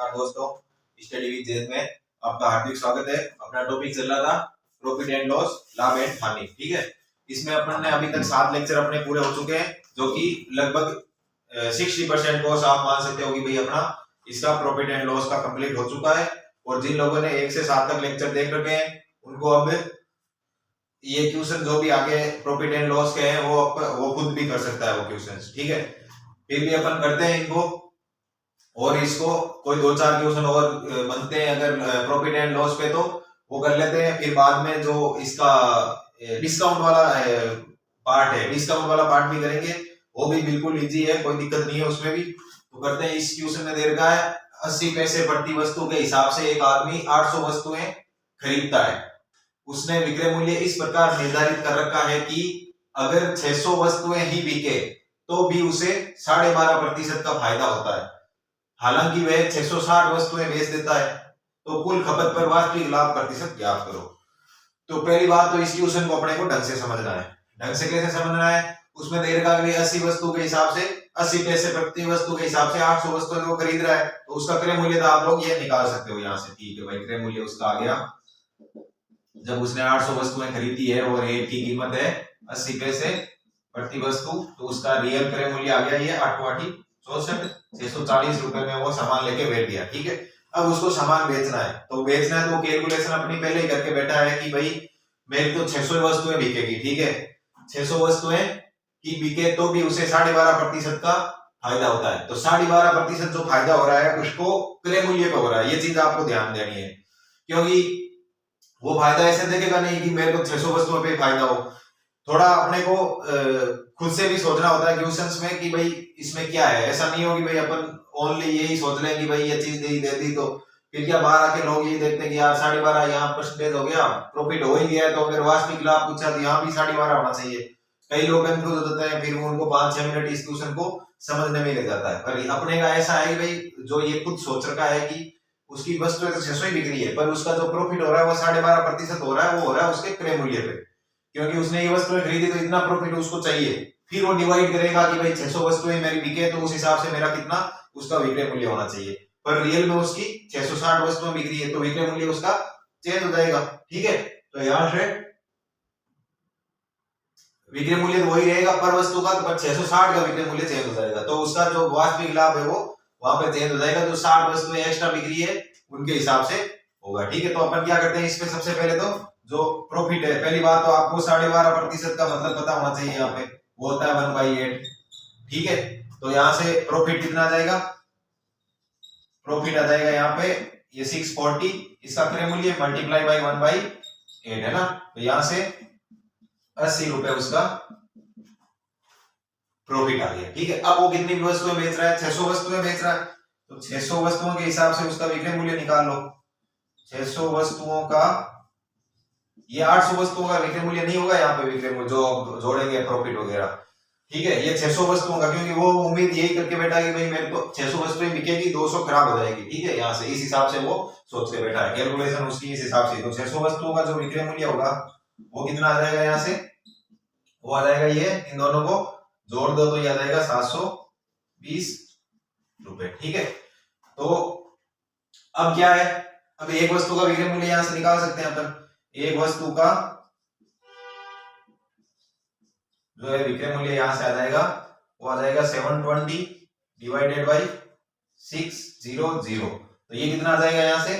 नमस्कार दोस्तों, study with Zaid में आपका हार्दिक स्वागत है। अपना टॉपिक चल रहा था प्रॉफिट एंड लॉस, लाभ एंड हानि। ठीक है, इसमें अपन ने अभी तक 7 लेक्चर अपने पूरे हो चुके हैं, जो कि लगभग 60% कोर्स आप मान सकते हो कि भाई अपना इसका प्रॉफिट एंड लॉस का कंप्लीट हो चुका है। और जिन लोगों ने 1 से 7 तक लेक्चर देख रखे हैं उनको अब ये क्वेश्चन जो भी आगे प्रॉफिट एंड लॉस के हैं वो खुद भी कर सकता है वो क्वेश्चंस। ठीक है, फिर भी अपन करते हैं इनको, और इसको कोई 2-4 क्वेश्चन और बनते हैं अगर प्रॉफिट एंड लॉस पे तो वो कर लेते हैं। फिर बाद में जो इसका डिस्काउंट वाला पार्ट है, डिस्काउंट वाला पार्ट भी करेंगे, वो भी बिल्कुल इजी है, कोई दिक्कत नहीं है उसमें भी। तो करते हैं। इस क्वेश्चन में दे रखा है 80 पैसे प्रति वस्तु के हिसाब से एक आदमी 800 वस्तुएं खरीदता है। उसने विक्रय मूल्य इस प्रकार निर्धारित कर रखा है कि अगर 600 वस्तुएं ही बिके तो भी उसे 12.5% का फायदा होता है। हालांकि वह 660 वस्तुएं बेच देता है, तो कुल खपत पर वास्तविक लाभ प्रतिशत ज्ञात करो। तो पहली बात तो इस क्वेश्चन को अपने को ढंग से समझना है। ढंग से कैसे समझना है? उसमें दे रखा है 80 वस्तु के हिसाब से 80 पैसे प्रति वस्तु के हिसाब से 800 वस्तुएं वो खरीद रहा है, तो उसका क्रय मूल्य तो आप लोग ये निकाल सकते हो यहाँ से। ठीक है भाई, क्रय मूल्य उसका आ गया। जब उसने 800 वस्तुएं खरीदी है और एक की कीमत है 80 पैसे प्रति वस्तु, तो उसका रियल क्रय मूल्य आ गया ये 640 रुपए में वो सामान लेके बैठ गया। ठीक है, अब उसको सामान बेचना है, तो बेचना है तो कैलकुलेशन अपनी पहले ही करके बैठा है कि भाई मेरी तो 600 वस्तुएं बिकेगी। ठीक है, 600 वस्तुएं की बिके तो भी उसे 12.5% का फायदा होता है। तो 12.5% जो फायदा हो रहा है उसको क्रय मूल्य पे हो रहा है, ये चीज आपको ध्यान देनी है। क्योंकि वो फायदा ऐसे देखेगा नहीं कि मेरे को 600 वस्तुओं पे फायदा हो। थोड़ा अपने को खुद से भी सोचना होता है क्वेश्चंस में कि भाई इसमें क्या है। ऐसा नहीं हो कि भाई अपन ओनली यही सोच लें कि भाई ये चीज दे दी तो फिर क्या बाहर आके लोग ये देखते हैं कि यार 12.5 यहाँ परसेंटेज हो गया, प्रॉफिट हो ही गया है, तो अगर वास्तविक लाभ पूछा तो यहाँ भी 12.5 होना चाहिए। कई लोग कंफ्यूज हो जाते हैं, फिर उनको 5-6 मिनट इस क्वेश्चन को समझने में लग जाता है। पर अपने का ऐसा है कि भाई जो ये खुद सोच रखा है कि उसकी वस्तु तो 600 ही बिक रही है, पर उसका जो प्रॉफिट हो रहा है वो 12.5% हो रहा है, वो हो रहा है उसके क्रय मूल्य पे। क्योंकि उसने ये वस्तुएं खरीदी तो इतना प्रॉफिट उसको चाहिए, फिर वो डिवाइड करेगा कि भाई 600 वस्तुएं मेरी बिके तो उस हिसाब से मेरा कितना उसका विक्रय मूल्य होना चाहिए। पर रियल में उसकी 660 वस्तुएं बिक रही है, तो विक्रय मूल्य उसका चेंज हो जाएगा। ठीक है, तो यहां से विक्रय मूल्य तो वही रहेगा पर वस्तु का, पर 660 का विक्रय मूल्य चेंज हो जाएगा, तो उसका जो वास्तविक लाभ है वो वहां पे चेंज हो जाएगा। जो 60 वस्तुएं एक्स्ट्रा बिक रही है उनके हिसाब से होगा। ठीक है, तो अपन क्या करते हैं इसमें, सबसे पहले तो जो प्रॉफिट है, पहली बात तो आपको 12.5% का मतलब पता होना चाहिए। यहाँ पे वो होता है 1/8। ठीक है, तो यहाँ से प्रॉफिट कितना आ जाएगा? प्रॉफिट आ जाएगा यहाँ पे ये 640, इसका क्रय मूल्य मल्टीप्लाई बाय 1/8 है ना, तो यहाँ से 80 रुपए उसका प्रॉफिट आ गया। ठीक है, अब वो कितनी वस्तुएं बेच रहा है? 600 वस्तुएं बेच रहा है, तो 600 वस्तुओं के हिसाब से उसका विक्रय मूल्य निकाल लो। 600 वस्तुओं का, ये 800 वस्तुओं का विक्रय मूल्य नहीं होगा यहाँ पे, विक्रय मूल्य जो जोड़ेंगे प्रॉफिट वगैरह। ठीक है, ये 600 वस्तुओं का, क्योंकि वो उम्मीद यही करके बैठा कि भाई मेरे को 600 वस्तुएं बिकेगी, 200 खराब हो जाएगी। ठीक है, यहाँ से इस हिसाब से वो सोच के बैठा है, कैलकुलेशन उसकी इस हिसाब से। तो 600 वस्तुओं का जो विक्रय मूल्य होगा वो कितना आ जाएगा? यहाँ से वो आ जाएगा, ये इन दोनों को जोड़ दो तो ये आ जाएगा 720 रुपए। ठीक है, तो अब क्या है, अब एक वस्तु का विक्रय मूल्य यहां से निकाल सकते हैं अपन। एक वस्तु का जो है विक्रय मूल्य यहां से आ जाएगा, वो आ जाएगा 720 डिवाइडेड बाई 600। तो ये कितना आ जाएगा यहाँ से?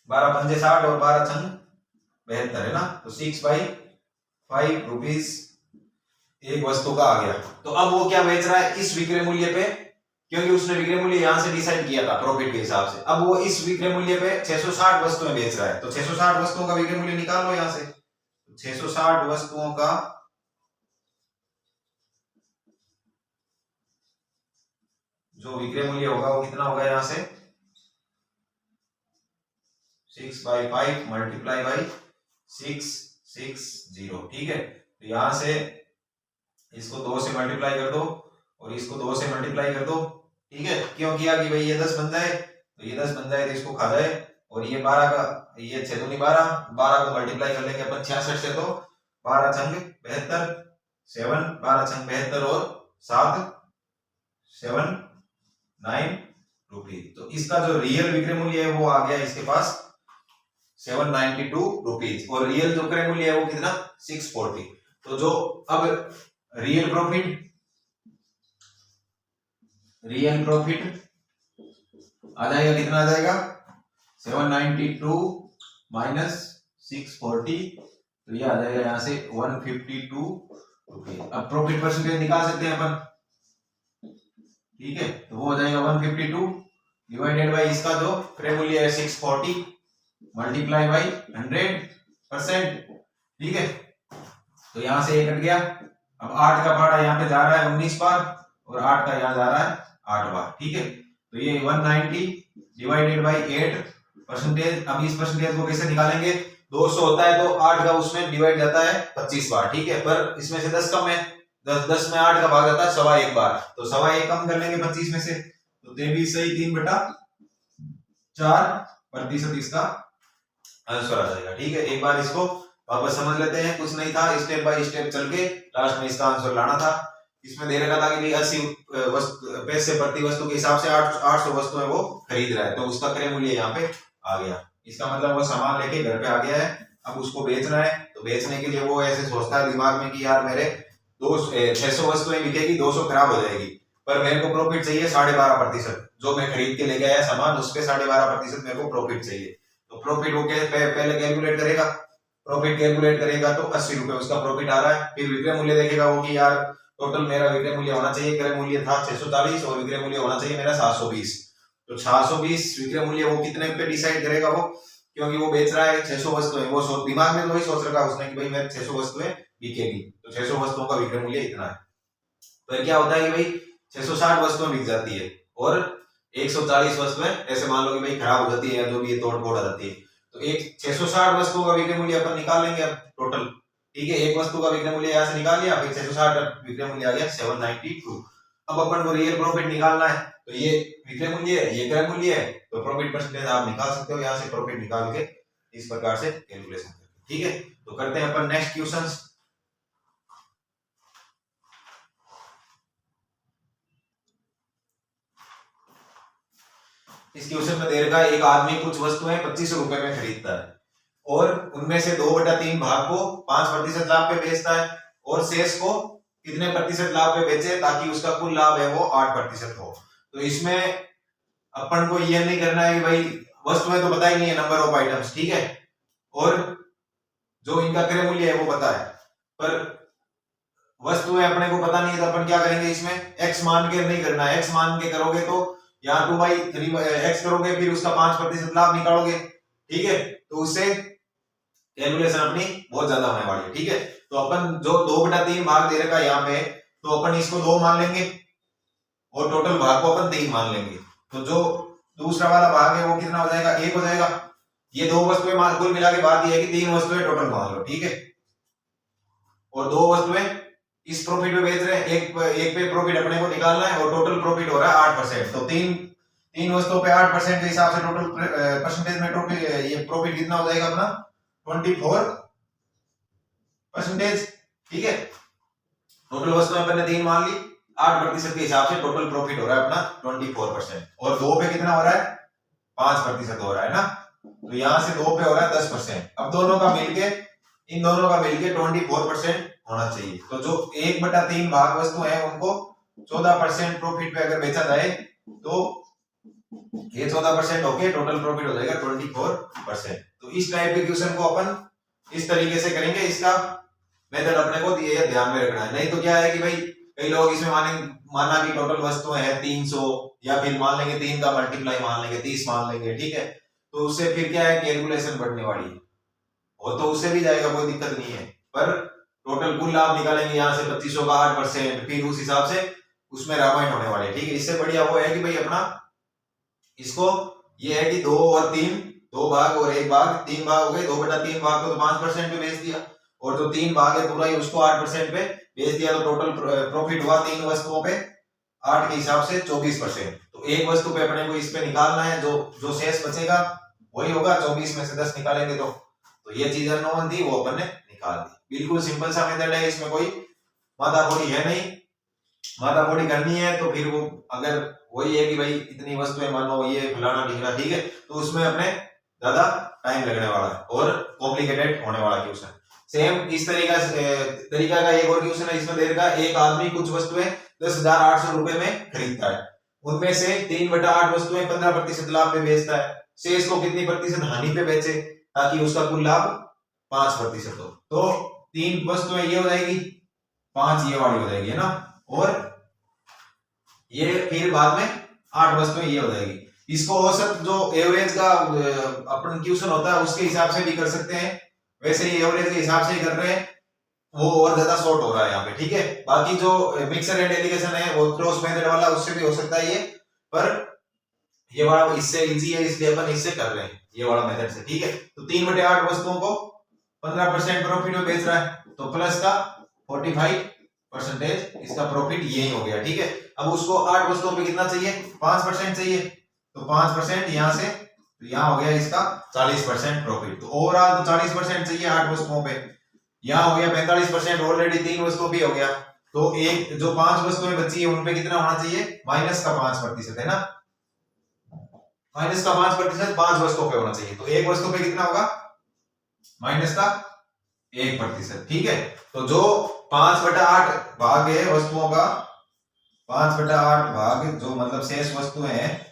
12 पंजे 60 और 12 छंग 72 है ना, तो 6/5 रुपीज एक वस्तु का आ गया। तो अब वो क्या बेच रहा है? इस विक्रय मूल्य पे, क्योंकि उसने विक्रय मूल्य यहां से डिसाइड किया था प्रॉफिट के हिसाब से। अब वो इस विक्रय मूल्य पे 660 वस्तुएं बेच रहा है, तो 660 वस्तुओं का विक्रय मूल्य निकाल लो यहां से। 660 वस्तुओं का जो विक्रय मूल्य होगा वो कितना होगा? यहां से 6/5 मल्टीप्लाई बाई 660। ठीक है, तो यहां से इसको 2 से मल्टीप्लाई कर दो और इसको 2 से मल्टीप्लाई कर दो। ठीक है, क्यों किया कि भाई ये 10 बन जाए, तो ये 10 बन जाए तो इसको खा जाए, और ये 12 का, ये 6 दूनी 12 को मल्टीप्लाई कर लेंगे अपन 66 से, तो 12 छंग 72, 7 12 छंग 72 और 7 7 9 रुपीज। तो इसका जो रियल विक्रय मूल्य है वो आ गया इसके पास 792 रुपीज और रियल जो क्रय मूल्य है वो कितना 640। तो जो अब रियल प्रॉफिट आ जाएगा, कितना आ जाएगा 792 माइनस 640, तो ये आ जाएगा यहां से 152 रुपीज। अब प्रॉफिट परसेंटेज निकाल सकते हैं अपन, ठीक है, तो वो हो जाएगा 152 डिवाइडेड बाई इसका जो क्रय मूल्य है 640 मल्टीप्लाई बाई 100%, ठीक है। तो यहां से ये कट गया। अब 8 का भाड़ा यहाँ पे जा रहा है 19 बार और 8 का यहाँ जा रहा है 8 बार, ठीक है। तो ये 190 डिवाइडेड बाई 8%। अब इस परसेंटेज को कैसे निकालेंगे, 200 होता है तो 8 का उसमें डिवाइड जाता है 25 बार, ठीक है, पर इसमें से 10 कम है, 10 में 8 का भाग जाता है 1.25 बार, तो 1.25 कम कर लेंगे 25 में से, तो 23 सही 3/4% इसका आंसर आ जाएगा, ठीक है। एक बार इसको वापस समझ लेते हैं, कुछ नहीं था, स्टेप बाय स्टेप चल के लास्ट में इसका आंसर लाना था। इसमें दे रखा था कि 80 पैसे प्रति वस्तु के हिसाब से 800 वस्तुएं वो खरीद रहा है, तो उसका क्रय मूल्य यहाँ पे आ गया। इसका मतलब वो सामान लेके घर पे आ गया है, अब उसको बेचना है, तो बेचने के लिए वो ऐसे सोचता है दिमाग में कि यार मेरे 600 वस्तुएं बिकेगी, 200 खराब हो जाएगी, पर मेरे को प्रॉफिट चाहिए 12.5%, जो मैं खरीद के लेके आया सामान उस पे 12.5% मेरे को प्रॉफिट चाहिए। तो प्रॉफिट वो पहले कैलकुलेट करेगा, प्रॉफिट कैलकुलेट करेगा तो 80 रुपए उसका प्रॉफिट आ रहा है। फिर विक्रय मूल्य देखेगा वो कि यार टोटल मेरा विक्रय मूल्य होना चाहिए, क्रय मूल्य था 640 और विक्रय मूल्य होना चाहिए मेरा 720, तो 720 विक्रय मूल्य वो कितने पे डिसाइड करेगा वो, क्योंकि वो बेच रहा है 600 वस्तुएं, वो दिमाग में तो वही सोच रखा उसने कि भाई मेरे 600 वस्तुएं बिकेगी, तो 600 वस्तुओं का विक्रय मूल्य इतना है। तो क्या होता है कि भाई 660 वस्तुएं बिक जाती है और 140 वस्तुएं ऐसे मान लो कि भाई खराब हो जाती है, जो भी तोड़ फोड़ आ जाती है, तो एक 660 वस्तुओं का विक्रय मूल्य अपन निकाल लेंगे अब टोटल, ठीक है। एक वस्तु का विक्रय मूल्य यहाँ से निकाल लिया, फिर 660 विक्रय मूल्य आ गया 792। अब अपन को रियल प्रॉफिट निकालना है, तो ये विक्रय मूल्य है, ये क्रय मूल्य है, तो प्रॉफिट परसेंटेज आप निकाल सकते हो यहाँ से, प्रॉफिट निकाल के इस प्रकार से कैलकुलेशन करके, ठीक है। तो करते हैं अपन नेक्स्ट क्वेश्चन। इस क्वेश्चन में दे रखा है एक आदमी कुछ वस्तुएं 25 रुपए में खरीदता है और उनमें से 2/3 भाग को 5% लाभ पे बेचता है और शेष को कितने प्रतिशत लाभ पे बेचे ताकि उसका कुल लाभ है वो 8% हो। तो इसमें अपन को ये नहीं करना है कि भाई वस्तुएं तो पता ही नहीं है, नंबर ऑफ आइटम्स, ठीक है, और जो इनका क्रय मूल्य है वो पता है, पर वस्तुएं अपने को पता नहीं है, तो अपन क्या करेंगे इसमें x मान के नहीं करना है। x मान के करोगे तो यहाँ 2/3 x करोगे, फिर उसका 5% लाभ निकालोगे, ठीक है, तो उससे कैलकुलेशन अपनी बहुत ज्यादा होने वाली है, ठीक है। तो अपन जो 2/3 भाग दे रखा है यहाँ पे, तो अपन इसको 2 मान लेंगे और टोटल भाग को अपन 3 मान लेंगे, तो जो दूसरा वाला भाग है वो कितना हो जाएगा 1 हो जाएगा। ये 2 वस्तुएं कुल मिला के बात ये है कि 3 वस्तुएं टोटल मान लो, ठीक है, और 2 वस्तुएं इस प्रॉफिट पे बेच रहे हैं, एक पे प्रॉफिट अपने को निकालना है और टोटल प्रॉफिट हो रहा है 8%, तो तीन वस्तुओं पे 8% के हिसाब से टोटल परसेंटेज में ये प्रॉफिट कितना हो जाएगा अपना 24%, ठीक है। टोटल वस्तुएं अपन ने 3 मान ली, 8% के हिसाब से टोटल प्रॉफिट हो रहा है अपना 24%, और 2 पे कितना हो रहा है 5% हो रहा है ना, तो यहां से 2 पे हो रहा है 10%। अब दोनों का मिलके इन दोनों का मिलके 24% होना चाहिए। तो जो 1/3 भाग वस्तु है उनको 14% प्रॉफिट पे अगर बेचा जाए तो ये 14% होके टोटल प्रॉफिट हो जाएगा 24%। तो इस टाइप के क्वेश्चन को अपन इस तरीके से करेंगे, इसका मेथड अपने को ये ध्यान में रखना है। नहीं तो क्या है कि भाई कई लोग इसमें माना कि टोटल वस्तुएं हैं 300, या फिर मान लेंगे 3 का मल्टीप्लाई मान लेंगे 30 मान लेंगे, ठीक है, तो उससे फिर क्या है कैलकुलेशन बढ़ने वाली है, और तो उससे भी जाएगा, कोई दिक्कत नहीं है, पर टोटल कुल लाभ निकालेंगे यहाँ से 2500 का 8%, फिर उस हिसाब से उसमें रामायण होने वाले, ठीक है। इससे बढ़िया वो है कि भाई अपना इसको ये है कि 2 और 3, 2 भाग और 1 भाग, 3 भाग हो गए, 2/3 भाग को तो 5% पे बेच दिया, और जो 3 भाग है पूरा ही उसको 8% पे बेच दिया, तो टोटल प्रॉफिट हुआ 3 वस्तुओं पे 8 के हिसाब से 24%। तो एक वस्तु पे अपने को इस पे निकालना है, जो शेष बचेगा वही होगा, 24 में से 10 निकालेंगे तो ये चीज अननोन थी वो अपन ने निकाल दी। बिल्कुल सिंपल सा मेथड है, इसमें कोई माथाफोड़ी है नहीं, माथाफोड़ी करनी है तो फिर वो अगर वही है कि भाई इतनी वस्तुएं मानो ये फलाना ढिकना, ठीक है, तो उसमें अपने ज्यादा टाइम लगने वाला है और कॉम्प्लिकेटेड होने वाला क्वेश्चन। सेम इस तरीका का एक और क्वेश्चन है, इसमें दे रखा है एक आदमी कुछ वस्तुएं 10,800 रुपए में खरीदता है, उनमें से 3/8 वस्तुएं 15% लाभ पे बेचता है, शेष को कितनी प्रतिशत हानि पे बेचे ताकि उसका कुल लाभ 5% हो। तो 3 वस्तुएं ये हो जाएगी, 5 ये वाली हो जाएगी, है ना, और ये फिर बाद में 8 वस्तुएं ये हो जाएगी। इसको औसत जो एवरेज का अपन क्वेश्चन होता है उसके हिसाब से भी कर सकते हैं, वैसे ही एवरेज के हिसाब से ही कर रहे हैं, वो और ज्यादा शॉर्ट हो रहा है यहाँ पे, ठीक है। बाकी जो मिक्सर एंड एलिगेशन है वो क्रॉस मेथड वाला, उससे भी हो सकता है ये, पर ये वाला इससे इजी है इसलिए अपन इससे कर रहे हैं, ये वाला मेथड से, ठीक है। तो 3/8 वस्तुओं को 15% प्रॉफिट में बेच रहा है, तो प्लस का 45% इसका प्रॉफिट यही हो गया, ठीक है। अब उसको 8 वस्तुओं पे कितना चाहिए, 5% चाहिए, तो 5% यहाँ से, तो यहाँ हो गया इसका 40% प्रॉफिट। तो ओवरऑल तो 40% चाहिए 8 वस्तुओं पे, यहाँ हो गया 45%, ऑलरेडी 3 वस्तुओं पे हो गया, तो एक जो 5 वस्तुएं बची है उनपे कितना होना चाहिए, माइनस का 5%, है ना, माइनस का 5% 5 वस्तुओं पे होना चाहिए, तो एक वस्तु पे कितना होगा, माइनस का 1%, ठीक है। तो जो 5/8 भाग है वस्तुओं का, 5/8 भाग जो मतलब शेष वस्तुएं हैं,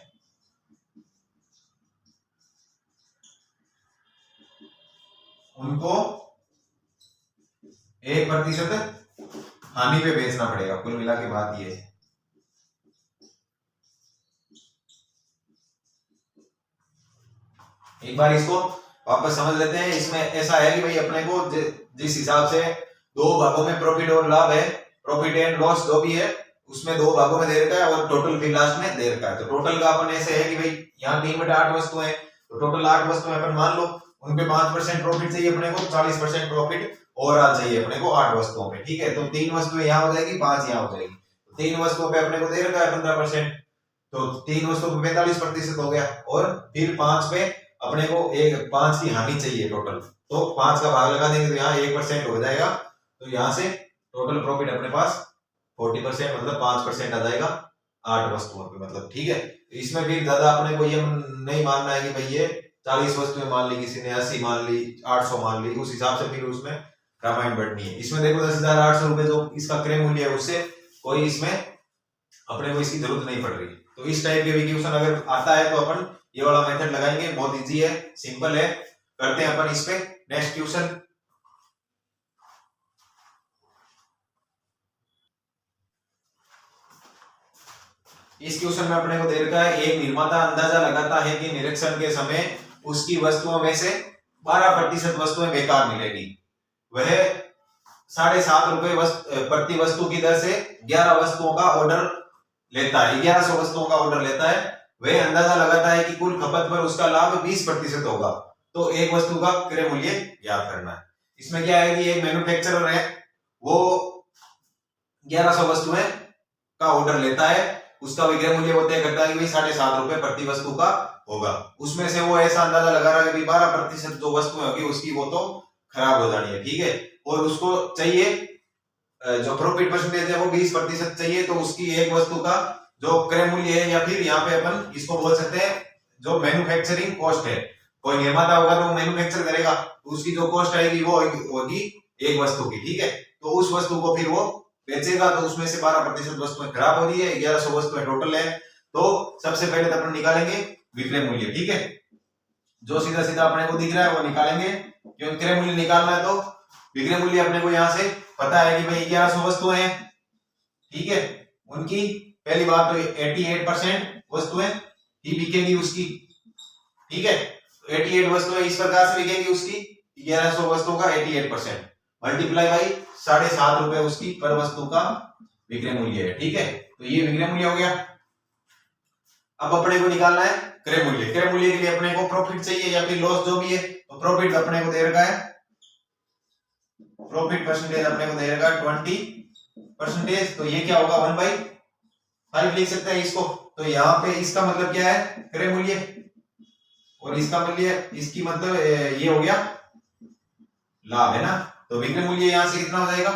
उनको 1% हानि पे बेचना पड़ेगा, कुल मिला के बात ये है। एक बार इसको वापस समझ लेते हैं। इसमें ऐसा है कि भाई अपने को जिस हिसाब से 2 भागों में प्रॉफिट और लाभ है, प्रॉफिट एंड लॉस जो भी है उसमें 2 भागों में दे रखा है और टोटल फिर लास्ट में दे रखा है। तो टोटल का अपन ऐसे है कि भाई यहाँ 3/8 वस्तुएं हैं, तो टोटल 8 वस्तुएं अपन मान लो, उनपे 5% प्रॉफिट चाहिए अपने को, 40% प्रॉफिट ओवरऑल चाहिए अपने को 8 वस्तुओं पे, ठीक है। तो 3 वस्तुएं यहाँ हो जाएगी, 5 यहाँ हो जाएगी, तो 3 वस्तुओं पे अपने को दे रखा है 15%, तो 3 वस्तुओं पे 45% हो गया, और फिर 5 पे अपने को 5 की हानि चाहिए टोटल, तो 5 का भाग लगा देंगे तो यहाँ 1% हो जाएगा, तो यहाँ से टोटल प्रॉफिट अपने पास 40% मतलब 5% आ जाएगा 8 वस्तुओं पे, मतलब, ठीक है। इसमें भी ज्यादा अपने को ये नहीं मानना है कि भाई ये 40 वस्तुएं मान ली, किसी ने 80 मान ली, 800 मान ली, उस हिसाब से फिर उसमें रामायण बढ़नी है। इसमें देखो 10,800 रुपए जो इसका क्रय मूल्य है, उससे कोई इसमें अपने को इसकी जरूरत नहीं पड़ रही। तो इस टाइप के भी क्वेश्चन अगर आता है तो अपन ये वाला मेथड लगाएंगे, बहुत इजी है, सिंपल है, करते हैं अपन इस पे नेक्स्ट क्वेश्चन। इस क्वेश्चन में अपने को दे रखा है एक निर्माता अंदाजा लगाता है कि निरीक्षण के समय उसकी वस्तुओं में से 12% वस्तुएं बेकार मिलेगी, वह 7.5 रुपए प्रति वस्तु की दर से 11 वस्तुओं का ऑर्डर लेता है, 1100 वस्तुओं का ऑर्डर लेता है, वह अंदाजा लगाता है कि कुल खपत पर उसका लाभ 20% होगा, तो एक वस्तु का क्रय मूल्य ज्ञात करना है। इसमें क्या है कि एक मैन्युफैक्चरर है, वो 1100 वस्तुएं का ऑर्डर लेता है, उसका विक्रय मूल्य वो तय करता है कि भाई 7.5 रुपए प्रति वस्तु का होगा, उसमें से वो ऐसा अंदाजा लगा रहा है कि 12% जो वस्तुएं होगी उसकी वो तो खराब हो जानी है, ठीक है, और उसको चाहिए जो प्रॉफिट परसेंटेज है वो 20% चाहिए, तो उसकी एक वस्तु का जो क्रय मूल्य है, या फिर यहाँ पे अपन इसको बोल सकते हैं जो मैन्युफैक्चरिंग कॉस्ट है, कोई निर्माता होगा तो मैन्युफैक्चर करेगा, तो उसकी जो कॉस्ट आएगी वो होगी एक वस्तु की, ठीक है, तो उस वस्तु को फिर वो बेचेगा, तो उसमें से 12% वस्तुएं खराब हो रही है, 1100 वस्तुएं टोटल है, तो सबसे पहले तो अपन निकालेंगे विक्रय मूल्य, ठीक है, जो सीधा सीधा अपने को दिख रहा है वो निकालेंगे, क्योंकि क्रय मूल्य निकालना है तो विक्रय मूल्य अपने को यहाँ से पता है कि भाई 1100 वस्तुएं हैं, ठीक है, उनकी पहली बात तो 88% वस्तुएं ही बिकेगी उसकी, ठीक है, 88 वस्तुएं इस प्रकार से बिकेगी उसकी, 1100 वस्तुओं का 88% मल्टीप्लाई बाई 7.5 रुपए उसकी पर वस्तु का विक्रय मूल्य है, ठीक है, तो ये विक्रय मूल्य हो गया। अब अपने को निकालना है क्रय मूल्य, क्रय मूल्य के लिए अपने को प्रॉफिट चाहिए या फिर लॉस जो भी है, तो प्रॉफिट अपने को दे रखा है, प्रॉफिट परसेंटेज अपने को दे रखा है 20%, तो ये क्या होगा 1/5 लिख सकते हैं इसको, तो यहाँ पे इसका मतलब क्या है क्रय मूल्य, और इसका मूल्य इसकी मतलब ये हो गया लाभ, है ना, तो विक्रय मूल्य यहाँ से कितना हो जाएगा,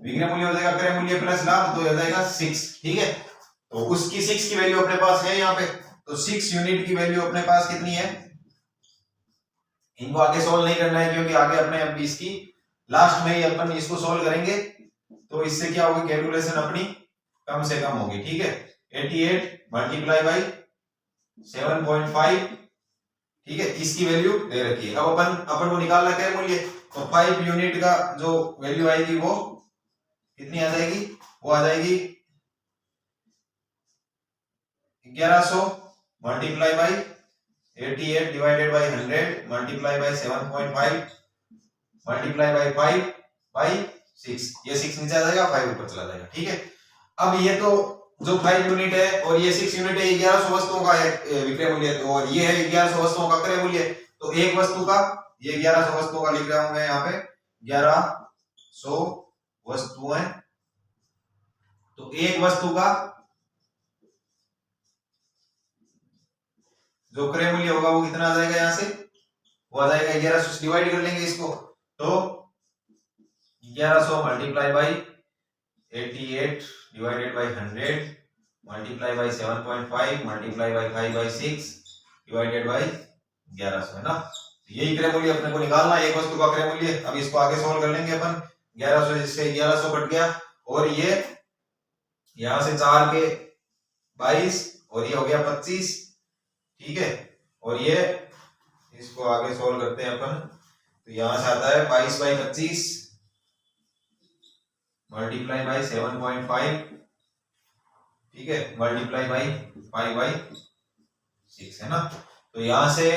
विक्रय मूल्य हो जाएगा क्रय मूल्य प्लस लाभ, तो हो जाएगा 6, ठीक है, तो उसकी 6 की वैल्यू अपने पास है यहाँ पे, तो 6 यूनिट की वैल्यू अपने पास कितनी है। इनको आगे सोल्व नहीं करना है क्योंकि आगे अपने अब इसकी लास्ट में ही अपन इसको सोल्व करेंगे, तो इससे क्या होगी, कैलकुलेशन अपनी कम से कम होगी। ठीक है, 88 मल्टीप्लाई बाई 7.5, ठीक है, इसकी वैल्यू दे रखी है। अब अपन को निकालना क्या है मूल्य, तो 5 यूनिट का जो वैल्यू आएगी वो कितनी आ जाएगी, वो आ जाएगी 1100 multiply by 88 divided by 100 multiply by 7.5 multiply by 5 by 6, ये 6 नीचे आ जाएगा, 5 ऊपर चला जाएगा। ठीक है, अब ये तो जो 5 यूनिट है और ये 6 यूनिट है, 1100 वस्तुओं का है विक्रय मूल्य, और ये है 1100 वस्तुओं का क्रय मूल्य। तो एक वस्तु का, ये 1100 वस्तुओं का लिख रहा हूं मैं यहाँ पे, 1100 वस्तुएं, तो एक वस्तु का जो क्रय मूल्य होगा वो कितना आ जाएगा, यहां से वो आ जाएगा 1100 से डिवाइड कर लेंगे इसको, तो 1100 multiply by 88 divided by 100 multiply by 7.5 multiply by 5 by 6 divided by 1100 है ना। यही क्रय मूल्य अपने को निकालना है, एक वस्तु का क्रय मूल्य। अब इसको आगे सोल्व कर लेंगे अपन, 1100 से 1100 कट गया, और ये यहां से 4 के 22 और ये हो गया 25, ठीक है, और ये इसको आगे सोल्व करते हैं अपन, तो यहां से आता है 22 बाई 25 मल्टीप्लाई बाई 7.5, ठीक है, मल्टीप्लाई बाई 5 बाई 6 है ना। तो यहां से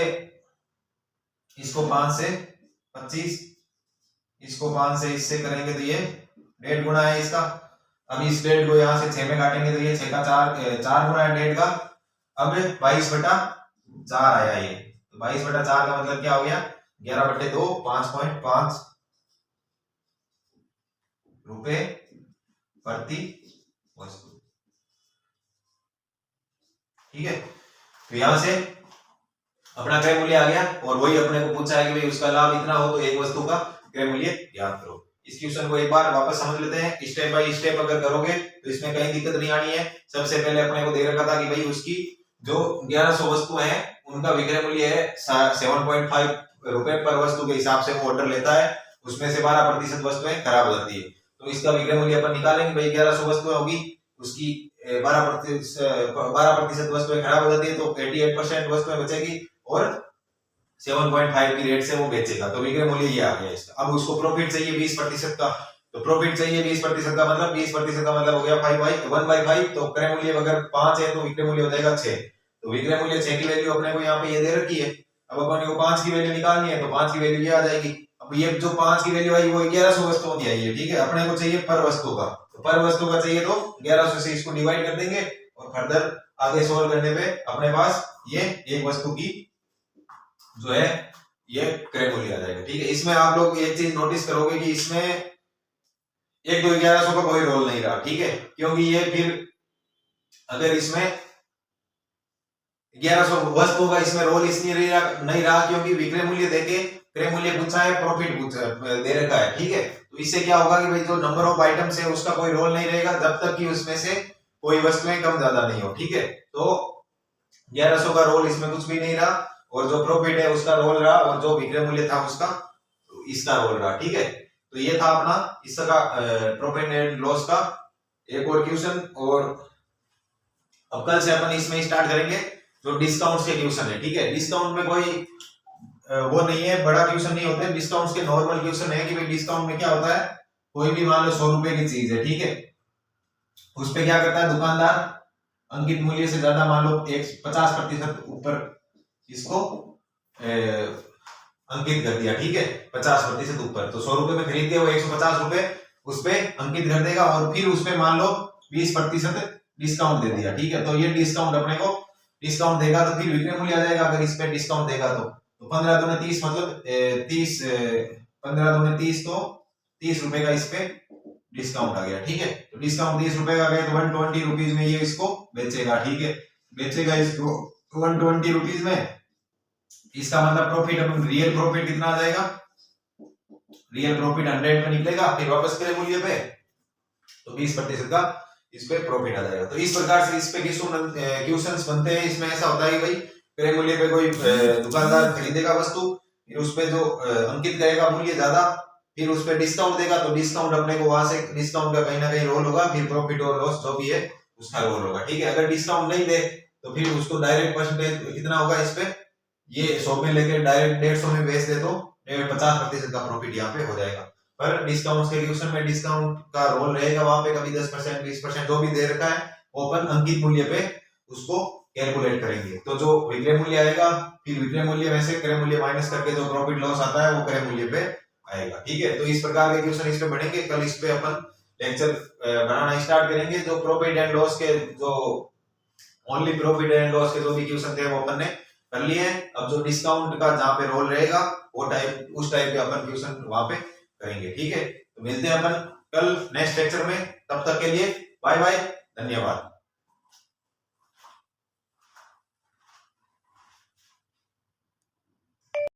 इसको 5 से 25, इसको 5 से इससे करेंगे तो ये 1.5 गुना है इसका। अब इस 1.5 को यहां से 6 में काटेंगे तो ये 6 का 4 गुना है 1.5 का। अब 22/4 आया ये, तो 22/4 का मतलब क्या हो गया, 11/2 5.5 रुपए प्रति वस्तु। ठीक है, तो यहां से अपना क्रय मूल्य आ गया, और वही अपने को पूछा है कि भाई उसका लाभ इतना हो तो एक वस्तु का क्रय मूल्य ज्ञात करो। इस क्वेश्चन को एक बार वापस समझ लेते हैं, स्टेप बाय स्टेप अगर करोगे तो इसमें कहीं दिक्कत नहीं आनी है। सबसे पहले अपने को दे रखा था कि भाई उसकी जो 1100 वस्तु है उनका विक्रय मूल्य है 7.5 रुपए पर वस्तु के हिसाब से वो ऑर्डर लेता है, उसमें से 12% वस्तुएं खराब हो जाती है। तो इसका विक्रय मूल्य अपन निकालेंगे, भाई 1100 वस्तुएं होगी, उसकी 12% वस्तुएं खराब हो जाती है, तो 88% वस्तुएं बचेगी और 7.5 की रेट से वो बेचेगा, तो विक्रय मूल्य ये आ गया इसका। अब उसको प्रॉफिट चाहिए 20% का, तो प्रॉफिट चाहिए 20% का मतलब 20% का मतलब हो गया 1/5, तो क्रय मूल्य अगर 5 है तो विक्रय मूल्य हो जाएगा 6, तो विक्रय मूल्य 6 की वैल्यू अपने को यहाँ पे ये दे रखी है। अब अपन को 5 की वैल्यू निकालनी है, तो 5 की वैल्यू ये आ जाएगी। अब ये जो 5 की वैल्यू आई वो 1100 वस्तुओं की आई है, ठीक है, अपने को चाहिए पर वस्तु का, तो पर वस्तु का चाहिए तो 1100 से इसको डिवाइड कर देंगे, और फर्दर आगे सोल्व करने पे अपने पास ये एक वस्तु की जो है ये क्रय मूल्य आ जाएगा। ठीक है, इसमें आप लोग एक चीज नोटिस करोगे कि इसमें 1 2 1100 का कोई रोल नहीं रहा, ठीक है, क्योंकि ये फिर अगर इसमें 1100 वस्तुओं का इसमें रोल इसलिए नहीं रहा क्योंकि विक्रय मूल्य देके क्रय मूल्य पूछा है, प्रॉफिट दे रखा है। ठीक है, तो इससे क्या होगा कि भाई जो नंबर ऑफ आइटम्स है उसका कोई रोल नहीं रहेगा जब तक कि उसमें से कोई वस्तुएं कम ज्यादा नहीं हो। ठीक है, तो 1100 का रोल इसमें कुछ भी नहीं रहा, और जो प्रॉफिट है उसका रोल रहा, और जो विक्रय मूल्य था उसका इसका रोल रहा। ठीक है, तो ये था अपना इसका प्रॉफिट एंड लॉस का एक और क्वेश्चन। और अब कल से अपन इसमें स्टार्ट करेंगे जो डिस्काउंट्स के क्वेश्चन है। ठीक है, डिस्काउंट में कोई वो नहीं है, बड़ा क्वेश्चन नहीं होते डिस्काउंट्स के, नॉर्मल क्वेश्चन है कि भाई डिस्काउंट में क्या होता है, कोई भी मान लो 100 रुपए की चीज है, ठीक है, उस पे क्या करता है दुकानदार, अंकित मूल्य से ज्यादा मान लो 50% ऊपर इसको अंकित कर दिया, ठीक है, 50% ऊपर, तो 100 रुपए में खरीदते वो 150 रुपए उस पे अंकित कर देगा, और फिर उस पे मान लो 20% डिस्काउंट दे दिया। ठीक है, तो ये डिस्काउंट अपने को डिस्काउंट देगा तो फिर विक्रय मूल्य आ जाएगा। अगर इस पे डिस्काउंट देगा तो 15 दूने 30 मतलब 15 दूने 30, तो 30 रुपए का इस पे डिस्काउंट आ गया। ठीक है, तो डिस्काउंट 30 रुपए का गया तो 120 रुपीज में ये इसको बेचेगा। ठीक है, बेचेगा इसको 120 रुपीज में, इसका मतलब प्रॉफिट, अपन रियल प्रॉफिट कितना आ जाएगा, रियल प्रॉफिट 100 में निकलेगा, फिर वापस करें मूल्य पे तो 20% का इस पे प्रॉफिट आ जाएगा। तो इस प्रकार से इस पे क्वेश्चंस बनते हैं। इसमें ऐसा होता है कि भाई क्रय मूल्य पे कोई दुकानदार खरीदेगा वस्तु, फिर उस पे जो अंकित करेगा मूल्य ज्यादा, फिर उस पे डिस्काउंट देगा, तो डिस्काउंट अपने को वहां से डिस्काउंट का कहीं ना कहीं रोल होगा, फिर प्रॉफिट और लॉस जो भी है उसका रोल होगा। ठीक है, अगर डिस्काउंट नहीं दे तो फिर उसको डायरेक्ट परसेंटेज कितना होगा इस पे, ये 100 में लेके डायरेक्ट 150 में बेच दे तो 50% का प्रॉफिट यहाँ पे हो जाएगा। पर डिस्काउंट के क्वेश्चन में डिस्काउंट का रोल रहेगा वहां पे, कभी 10% 20% जो भी दे रखा है वो अपन अंकित मूल्य पे उसको कैलकुलेट करेंगे। तो जो विक्रय मूल्य आएगा, फिर विक्रय मूल्य में से क्रय मूल्य माइनस करके जो प्रॉफिट लॉस आता है वो क्रय मूल्य पे आएगा। ठीक है, तो इस प्रकार के क्वेश्चन इस पे बढ़ेंगे। कल इस पे अपन लेक्चर बनाना स्टार्ट करेंगे। जो प्रॉफिट एंड लॉस के जो ओनली प्रॉफिट एंड लॉस के जो भी क्वेश्चन थे वो अपन ने कर लिए हैं। अब जो डिस्काउंट का जहां पे रोल रहेगा वो टाइप उस टाइप के अपन क्वेश्चन वहां पे करेंगे। ठीक है, तो मिलते हैं अपन कल नेक्स्ट लेक्चर में। तब तक के लिए बाय बाय, धन्यवाद।